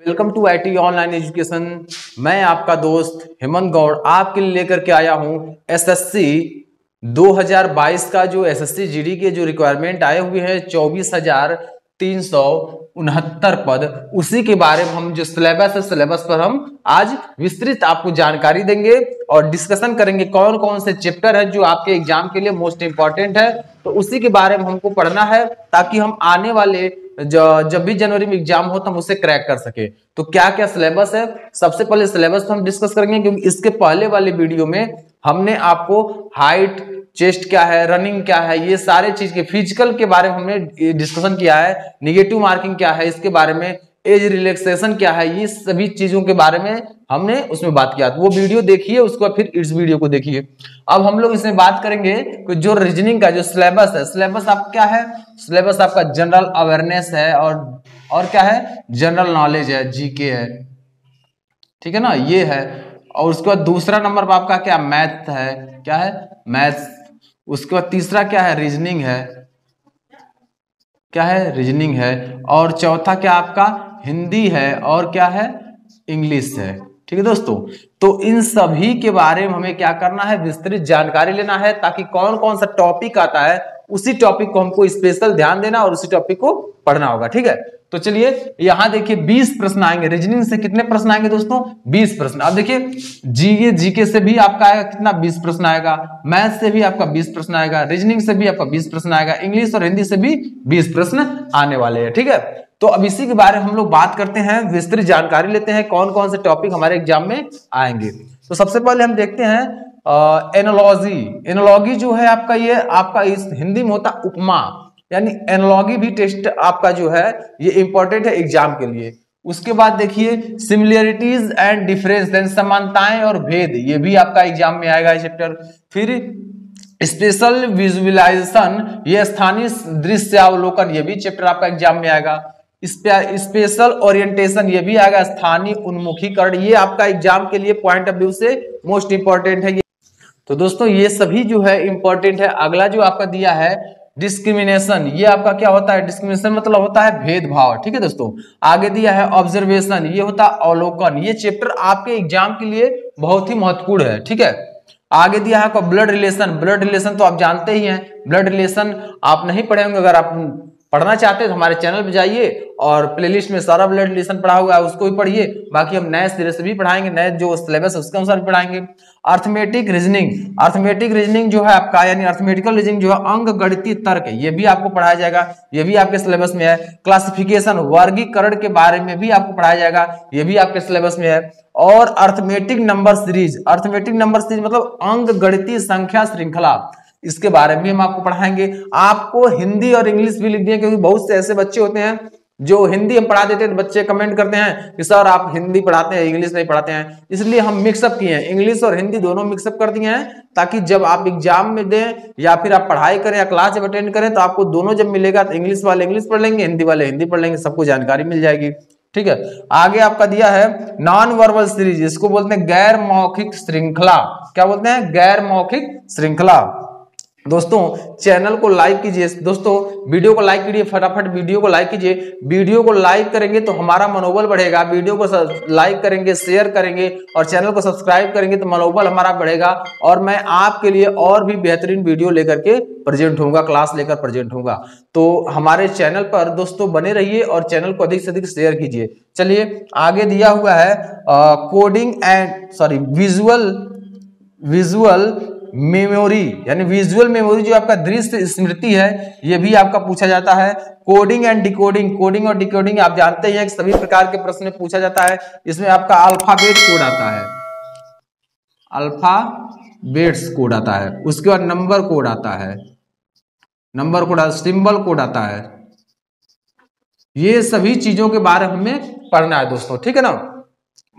Welcome to IT online education. मैं आपका दोस्त हेमंत गौड़ आपके लिए लेकर के आया हूं एसएससी 2022 का जो एसएससी जीडी के जो रिक्वायरमेंट आए हुए हैं 24,369 पद, उसी के बारे में हम जो सिलेबस है सिलेबस पर हम आज विस्तृत आपको जानकारी देंगे और डिस्कशन करेंगे कौन कौन से चैप्टर है जो आपके एग्जाम के लिए मोस्ट इंपॉर्टेंट है। तो उसी के बारे में हमको पढ़ना है ताकि हम आने वाले जब भी जनवरी में एग्जाम हो तो हम उसे क्रैक कर सके। तो क्या क्या सिलेबस है, सबसे पहले सिलेबस तो हम डिस्कस करेंगे क्योंकि इसके पहले वाले वीडियो में हमने आपको हाइट, चेस्ट क्या है, रनिंग क्या है, ये सारे चीज के फिजिकल के बारे में हमने डिस्कशन किया है। निगेटिव मार्किंग क्या है इसके बारे में, एज रिलैक्सेशन क्या है, ये सभी चीजों के बारे में हमने उसमें बात किया। तो वो वीडियो देखिए, उसके बाद फिर इस वीडियो को देखिए। अब हम लोग इसमें बात करेंगे कि जो रीजनिंग का जो सिलेबस है, सिलेबस आपका क्या है, सिलेबस आपका जनरल अवेयरनेस है और क्या है, जनरल नॉलेज है, जीके है, ठीक है ना, ये है। और उसके बाद दूसरा नंबर पर आपका क्या, मैथ है, क्या है, मैथ्स। उसके बाद तीसरा क्या है, रीजनिंग है, क्या है, रीजनिंग है। और चौथा क्या आपका, हिंदी है और क्या है, इंग्लिश है। ठीक है दोस्तों, तो इन सभी के बारे में हमें क्या करना है, विस्तृत जानकारी लेना है ताकि कौन कौन सा टॉपिक आता है उसी टॉपिक को हमको स्पेशल ध्यान देना और उसी टॉपिक को पढ़ना होगा। ठीक है, तो चलिए यहां देखिए 20 प्रश्न आएंगे। रीजनिंग से कितने प्रश्न आएंगे दोस्तों, 20 प्रश्न। अब देखिए जीके से भी आपका आएगा कितना, 20 प्रश्न आएगा। मैथ से भी आपका 20 प्रश्न आएगा। रीजनिंग से भी आपका 20 प्रश्न आएगा। इंग्लिश और हिंदी से भी 20 प्रश्न आने वाले हैं। ठीक है, तो अब इसी के बारे में हम लोग बात करते हैं, विस्तृत जानकारी लेते हैं कौन कौन से टॉपिक हमारे एग्जाम में आएंगे। तो सबसे पहले हम देखते हैं एनालॉजी। एनालॉजी जो है आपका, ये आपका इस हिंदी में होता उपमा, यानी एनालॉजी भी टेस्ट आपका जो है ये इंपॉर्टेंट है एग्जाम के लिए। उसके बाद देखिए सिमिलरिटीज एंड डिफरेंस, समानताएं और भेद, ये भी आपका एग्जाम में आएगा चैप्टर। फिर स्पेशल विजुअलाइजेशन, ये स्थानीय दृश्यावलोकन, ये भी चैप्टर आपका एग्जाम में आएगा। स्पेशल ओरिएंटेशन, ये भी आएगा। स्थानीय उन्मुखीकरण, ये आपका एग्जाम के लिए पॉइंट ऑफ व्यू से मोस्ट इंपॉर्टेंट है। तो दोस्तों ये सभी जो है इंपॉर्टेंट है। अगला जो आपका दिया है डिस्क्रिमिनेशन, ये आपका क्या होता है, डिस्क्रिमिनेशन मतलब होता है भेदभाव। ठीक है दोस्तों, आगे दिया है ऑब्जर्वेशन, ये होता है अवलोकन। ये चैप्टर आपके एग्जाम के लिए बहुत ही महत्वपूर्ण है। ठीक है, आगे दिया है आपका ब्लड रिलेशन। ब्लड रिलेशन तो आप जानते ही हैं, ब्लड रिलेशन आप नहीं पढ़े होंगे। अगर आप पढ़ना चाहते हैं तो हमारे चैनल पे जाइए और प्लेलिस्ट में सारा ब्लड रिलेशन पढ़ा हुआ है, उसको भी पढ़िए। बाकी हम नए सिरे से भी पढ़ाएंगे, नए जो सिलेबस है उसके अनुसार भी पढ़ाएंगे। अर्थमेटिक रीजनिंग, अर्थमेटिक रीजनिंग जो है आपका, यानी अर्थमेटिकल रीजनिंग जो है अंक गणितीय तर्क, ये भी आपको पढ़ाया जाएगा, ये भी आपके सिलेबस में है। क्लासिफिकेशन, वर्गीकरण के बारे में भी आपको पढ़ाया जाएगा, ये भी आपके सिलेबस में है। और arithmetic number series, arithmetic number series मतलब अंक गणितीय संख्या श्रृंखला, इसके बारे में हम आपको पढ़ाएंगे। आपको हिंदी और इंग्लिश भी लिख दिए क्योंकि बहुत से ऐसे बच्चे होते हैं जो हिंदी हम पढ़ा देते हैं, बच्चे कमेंट करते हैं कि सर आप हिंदी पढ़ाते हैं इंग्लिश नहीं पढ़ाते हैं, इसलिए हम मिक्सअप किए हैं, इंग्लिश और हिंदी दोनों मिक्सअप कर दिए हैं ताकि जब आप एग्जाम में दें या फिर आप पढ़ाई करें या क्लास जब अटेंड करें तो आपको दोनों जब मिलेगा तो इंग्लिश वाले इंग्लिश पढ़ लेंगे, हिंदी वाले हिंदी पढ़ लेंगे, सबको जानकारी मिल जाएगी। ठीक है, आगे आपका दिया है नॉन वर्बल सीरीज, इसको बोलते हैं गैर मौखिक श्रृंखला। क्या बोलते हैं, गैर मौखिक श्रृंखला। दोस्तों चैनल को लाइक कीजिए, दोस्तों वीडियो को लाइक कीजिए, फटाफट वीडियो को लाइक कीजिए। वीडियो को लाइक करेंगे तो हमारा मनोबल बढ़ेगा, वीडियो को लाइक करेंगे, शेयर करेंगे और चैनल को सब्सक्राइब करेंगे तो मनोबल हमारा बढ़ेगा और मैं आपके लिए और भी बेहतरीन वीडियो लेकर के प्रेजेंट होऊंगा, क्लास लेकर प्रेजेंट होऊंगा। तो हमारे चैनल पर दोस्तों बने रहिए और चैनल को अधिक से अधिक शेयर कीजिए। चलिए आगे दिया हुआ है कोडिंग एंड विजुअल मेमोरी, यानी विजुअल मेमोरी जो आपका दृश्य स्मृति है, ये भी आपका पूछा जाता है। कोडिंग एंड डिकोडिंग, कोडिंग और डिकोडिंग आप जानते हैं कि सभी प्रकार के प्रश्न में पूछा जाता है। इसमें आपका अल्फाबेट कोड आता है, अल्फाबेट्स कोड आता है, उसके बाद नंबर कोड आता है, नंबर कोड, सिंबल कोड आता है। ये सभी चीजों के बारे में हमें पढ़ना है दोस्तों, ठीक है ना,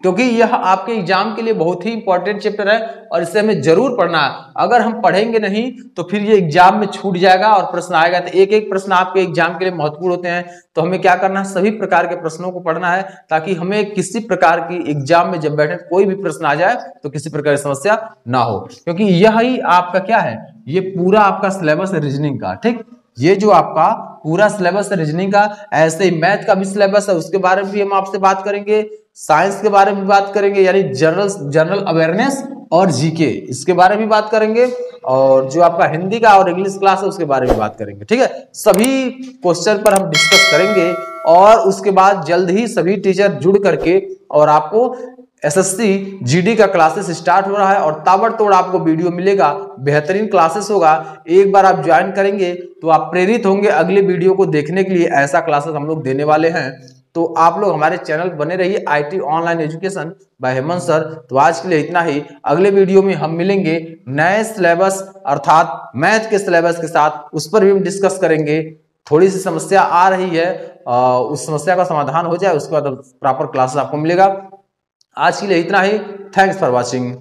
क्योंकि यह आपके एग्जाम के लिए बहुत ही इंपॉर्टेंट चैप्टर है और इसे हमें जरूर पढ़ना है। अगर हम पढ़ेंगे नहीं तो फिर ये एग्जाम में छूट जाएगा और प्रश्न आएगा तो एक एक प्रश्न आपके एग्जाम के लिए महत्वपूर्ण होते हैं। तो हमें क्या करना है, सभी प्रकार के प्रश्नों को पढ़ना है ताकि हमें किसी प्रकार की एग्जाम में जब बैठे कोई भी प्रश्न आ जाए तो किसी प्रकार की समस्या ना हो, क्योंकि यही आपका क्या है, ये पूरा आपका सिलेबस है रीजनिंग का। ठीक, ये जो आपका पूरा सिलेबस है रीजनिंग का। ऐसे ही मैथ का भी सिलेबस है, उसके बारे में भी हम आपसे बात करेंगे। साइंस के बारे में बात करेंगे, यानी जनरल अवेयरनेस और जीके, इसके बारे में बात करेंगे। और जो आपका हिंदी का और इंग्लिश क्लास है उसके बारे में बात करेंगे। ठीक है, सभी क्वेश्चन पर हम डिस्कस करेंगे। और उसके बाद जल्द ही सभी टीचर जुड़ करके और आपको एसएससी जीडी का क्लासेस स्टार्ट हो रहा है और ताबड़तोड़ आपको वीडियो मिलेगा, बेहतरीन क्लासेस होगा। एक बार आप ज्वाइन करेंगे तो आप प्रेरित होंगे अगले वीडियो को देखने के लिए। ऐसा क्लासेस हम लोग देने वाले हैं, तो आप लोग हमारे चैनल बने रहिए, IT online education by Hemant sir. तो आज के लिए इतना ही, अगले वीडियो में हम मिलेंगे नए सिलेबस अर्थात मैथ के सिलेबस के साथ, उस पर भी हम डिस्कस करेंगे। थोड़ी सी समस्या आ रही है, उस समस्या का समाधान हो जाए उसके बाद प्रॉपर क्लासेस आपको मिलेगा। आज के लिए इतना ही, थैंक्स फॉर वॉचिंग।